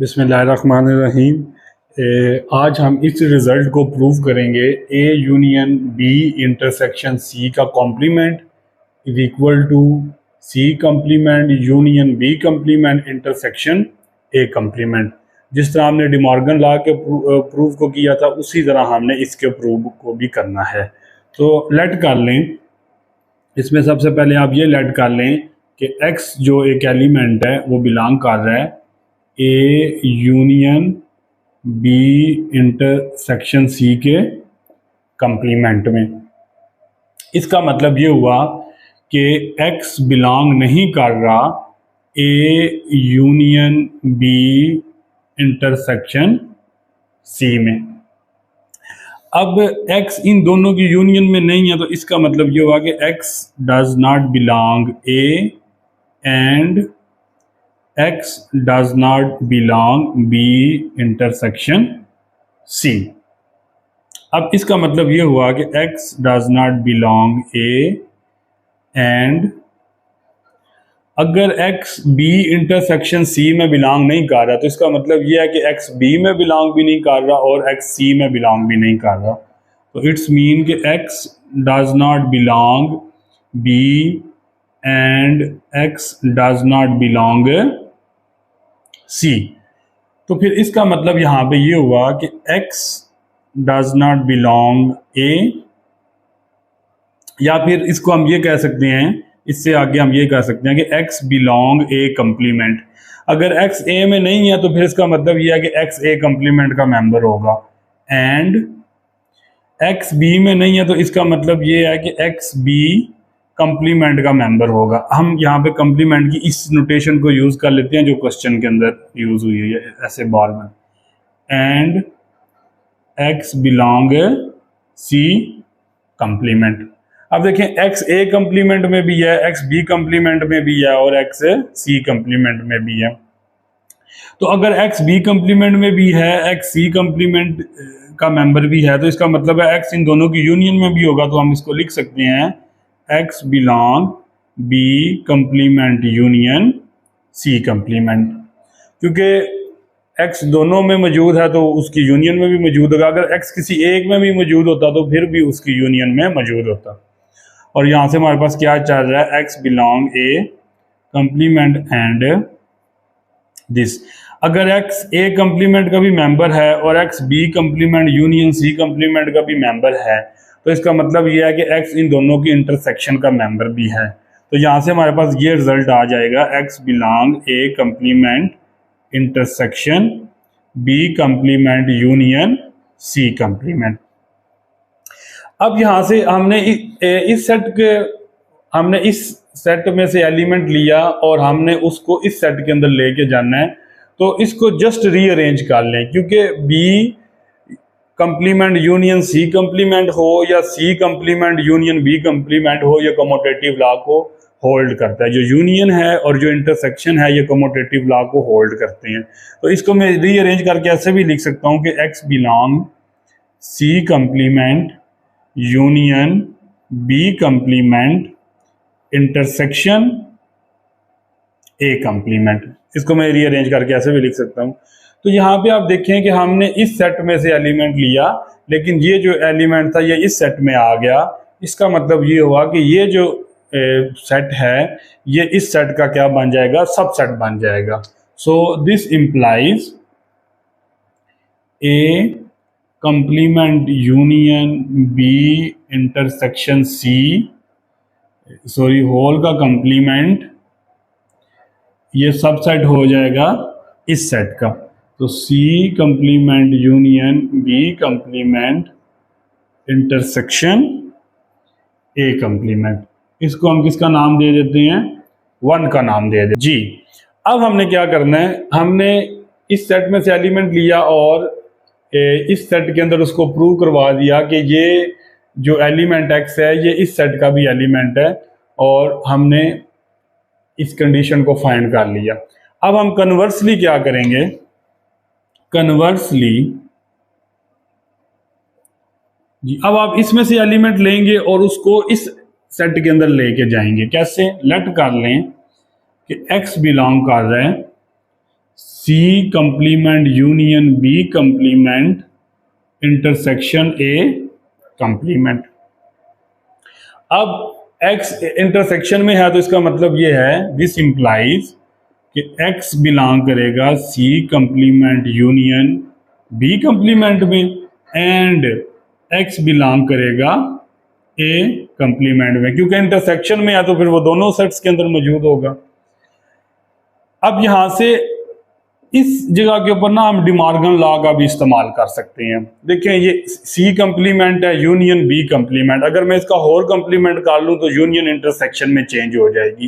बिस्मिल्लाहिर्रहमानिर्रहीम। आज हम इस रिज़ल्ट को प्रूव करेंगे। A union B intersection C का complement is equal to C complement union B complement intersection A complement. जिस तरह हमने डिमॉर्गन लॉ के प्रूव को किया था उसी तरह हमने इसके प्रूव को भी करना है। तो लेट कर लें, इसमें सबसे पहले आप ये लेट कर लें कि एक्स जो एक एलिमेंट है वो बिलोंग कर रहा है A union B intersection C के कंप्लीमेंट में। इसका मतलब ये हुआ कि एक्स बिलोंग नहीं कर रहा A union B intersection C में। अब एक्स इन दोनों की यूनियन में नहीं है, तो इसका मतलब ये हुआ कि x does not belong A and X does not belong B intersection C। अब इसका मतलब ये हुआ कि X does not belong A and अगर X B इंटरसेक्शन C में बिलोंग नहीं कर रहा तो इसका मतलब ये है कि X B में बिलोंग भी नहीं कर रहा और X C में बिलोंग भी नहीं कर रहा। तो इट्स मीन कि X does not belong B and X does not belong C। तो फिर इसका मतलब यहाँ पे ये हुआ कि X does not belong A, या फिर इसको हम ये कह सकते हैं, इससे आगे हम ये कह सकते हैं कि X बिलोंग A कम्प्लीमेंट। अगर X A में नहीं है तो फिर इसका मतलब ये है कि X A कम्प्लीमेंट का मेंबर होगा, एंड X B में नहीं है तो इसका मतलब ये है कि X B कंप्लीमेंट का मेंबर होगा। हम यहाँ पे कंप्लीमेंट की इस नोटेशन को यूज कर लेते हैं जो क्वेश्चन के अंदर यूज हुई है ऐसे बार में, and X belong C complement. अब देखें एक्स ए कंप्लीमेंट में भी है, एक्स बी कंप्लीमेंट में भी है और एक्स सी कंप्लीमेंट में भी है। तो अगर एक्स बी कंप्लीमेंट में भी है, एक्स सी कंप्लीमेंट का मेंबर भी है, तो इसका मतलब है एक्स इन दोनों की यूनियन में भी होगा। तो हम इसको लिख सकते हैं X belong B complement union C complement. क्योंकि X दोनों में मौजूद है तो उसकी यूनियन में भी मौजूद होगा। अगर X किसी एक में भी मौजूद होता तो फिर भी उसकी यूनियन में मौजूद होता। और यहाँ से हमारे पास क्या चल रहा है, X belong A complement and this. अगर X A कंप्लीमेंट का भी मेंबर है और X B complement union C complement का भी मेंबर है, तो इसका मतलब ये है कि X इन दोनों की इंटरसेक्शन का मेंबर भी है। तो यहाँ से हमारे पास ये रिजल्ट आ जाएगा, X belong A complement intersection B complement union C complement. अब यहाँ से हमने इस सेट में से एलिमेंट लिया और हमने उसको इस सेट के अंदर लेके जाना है। तो इसको जस्ट रीअरेंज कर लें, क्योंकि B complement union C complement हो या C complement union B complement हो, ये कमोटेटिव लॉ को होल्ड करता है। जो यूनियन है और जो इंटरसेक्शन है ये कमोटेटिव लॉ को होल्ड करते हैं। तो इसको मैं रीअरेंज करके ऐसे भी लिख सकता हूँ कि X belong C complement union B complement intersection A complement. इसको मैं रीअरेंज करके ऐसे भी लिख सकता हूँ। तो यहाँ पे आप देखें कि हमने इस सेट में से एलिमेंट लिया, लेकिन ये जो एलिमेंट था ये इस सेट में आ गया। इसका मतलब ये हुआ कि ये जो सेट है ये इस सेट का क्या बन जाएगा, सबसेट बन जाएगा। So this implies A complement union B intersection C, sorry whole का कंप्लीमेंट ये सबसेट हो जाएगा इस सेट का। तो C complement union B complement intersection A complement. इसको हम किसका नाम दे देते हैं, 1 का नाम दे देते जी। अब हमने क्या करना है, हमने इस सेट में से एलिमेंट लिया और इस सेट के अंदर उसको प्रूव करवा दिया कि ये जो एलिमेंट X है ये इस सेट का भी एलिमेंट है, और हमने इस कंडीशन को फाइंड कर लिया। अब हम कन्वर्सली क्या करेंगे, कन्वर्सली जी, अब आप इसमें से एलिमेंट लेंगे और उसको इस सेट के अंदर लेके जाएंगे। कैसे, लेट कर लें कि X बिलोंग कर रहा है C complement union B complement intersection A complement. अब X इंटरसेक्शन में है तो इसका मतलब ये है, दिस इंप्लाइज कि X बिलोंग करेगा C complement union B complement में एंड X बिलोंग करेगा A कंप्लीमेंट में, क्योंकि इंटरसेक्शन में है तो फिर वो दोनों सेट्स के अंदर मौजूद होगा। अब यहां से इस जगह के ऊपर ना हम डिमॉर्गन लॉ का भी इस्तेमाल कर सकते हैं। देखें ये C कंप्लीमेंट है यूनियन B कंप्लीमेंट, अगर मैं इसका होल कंप्लीमेंट कर लूं तो यूनियन इंटरसेक्शन में चेंज हो जाएगी।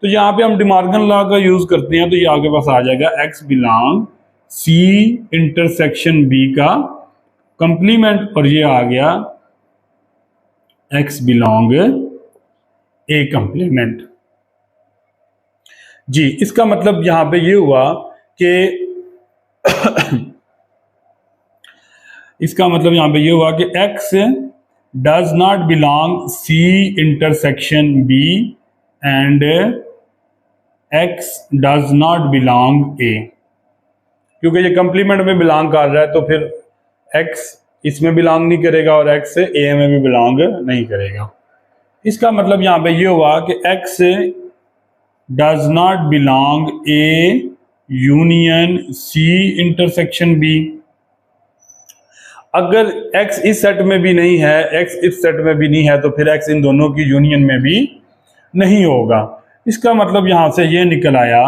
तो यहाँ पे हम डिमॉर्गन लॉ का यूज करते हैं, तो ये आगे पास आ जाएगा X belong C intersection B का कंप्लीमेंट, और ये आ गया X बिलोंग A कंप्लीमेंट। जी, इसका मतलब यहां पे ये हुआ कि इसका मतलब यहां पे ये हुआ कि X does not belong C intersection B and X does not belong A, क्योंकि ये कंप्लीमेंट में बिलोंग कर रहा है तो फिर X इसमें बिलोंग नहीं करेगा और X A में भी बिलोंग नहीं करेगा। इसका मतलब यहां पे ये हुआ कि X does not belong A union C intersection B। अगर X इस सेट में भी नहीं है, X इस सेट में भी नहीं है, तो फिर X इन दोनों की यूनियन में भी नहीं होगा। इसका मतलब यहां से ये निकल आया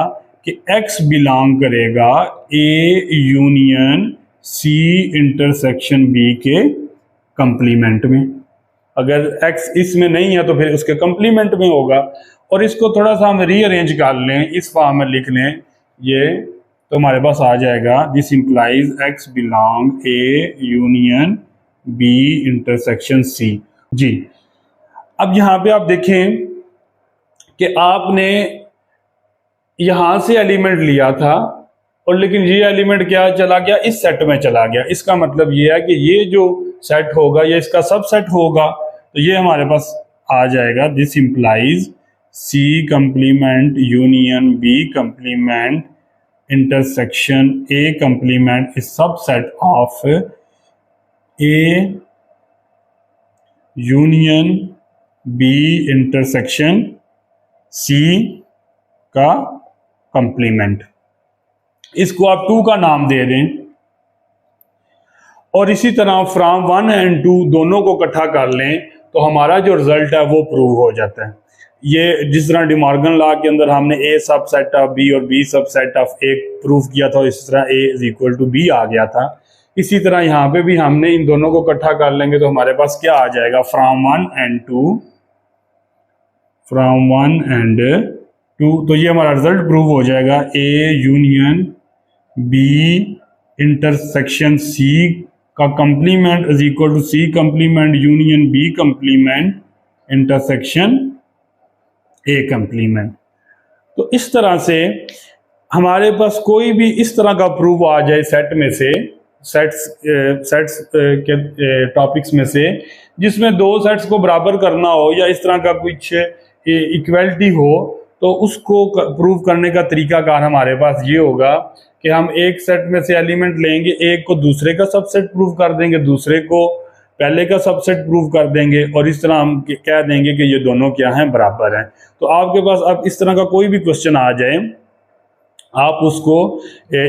कि X बिलोंग करेगा A union C intersection B के कंप्लीमेंट में। अगर X इसमें नहीं है तो फिर उसके कंप्लीमेंट में होगा। और इसको थोड़ा सा हम रीअरेंज कर लें, इस फॉर्म में लिख लें, ये तो हमारे पास आ जाएगा this implies X belong A union B intersection C। जी, अब यहां पे आप देखें कि आपने यहां से एलिमेंट लिया था और लेकिन ये एलिमेंट क्या चला गया, इस सेट में चला गया। इसका मतलब ये है कि ये जो सेट होगा ये इसका सबसेट होगा, तो ये हमारे पास आ जाएगा this implies C complement union B complement intersection A complement is subset of A union B intersection C का कंप्लीमेंट। इसको आप 2 का नाम दे दें और इसी तरह फ्रॉम 1 एंड 2 दोनों को इकट्ठा कर लें तो हमारा जो रिजल्ट है वो प्रूव हो जाता है। ये जिस तरह डिमॉर्गन लॉ के अंदर हमने A सबसेट ऑफ B और B subset of A prove किया था, इस तरह A is equal to B आ गया था। इसी तरह यहाँ पे भी हमने इन दोनों को इकट्ठा कर लेंगे तो हमारे पास क्या आ जाएगा, फ्रॉम 1 एंड 2, तो ये हमारा रिजल्ट प्रूव हो जाएगा A union B intersection C का complement is equal to C complement union B complement intersection A complement. तो इस तरह से हमारे पास कोई भी इस तरह का प्रूफ आ जाए सेट में से, सेट्स के टॉपिक्स में से, जिसमें 2 सेट्स को बराबर करना हो या इस तरह का कुछ इक्वलिटी हो, तो उसको प्रूव करने का तरीकाकार हमारे पास ये होगा कि हम एक सेट में से एलिमेंट लेंगे, एक को दूसरे का सबसेट प्रूव कर देंगे, दूसरे को पहले का सबसेट प्रूव कर देंगे और इस तरह हम कह देंगे कि ये दोनों क्या हैं, बराबर हैं। तो आपके पास अब इस तरह का कोई भी क्वेश्चन आ जाए आप उसको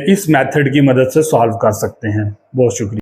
इस मेथड की मदद से सॉल्व कर सकते हैं। बहुत शुक्रिया।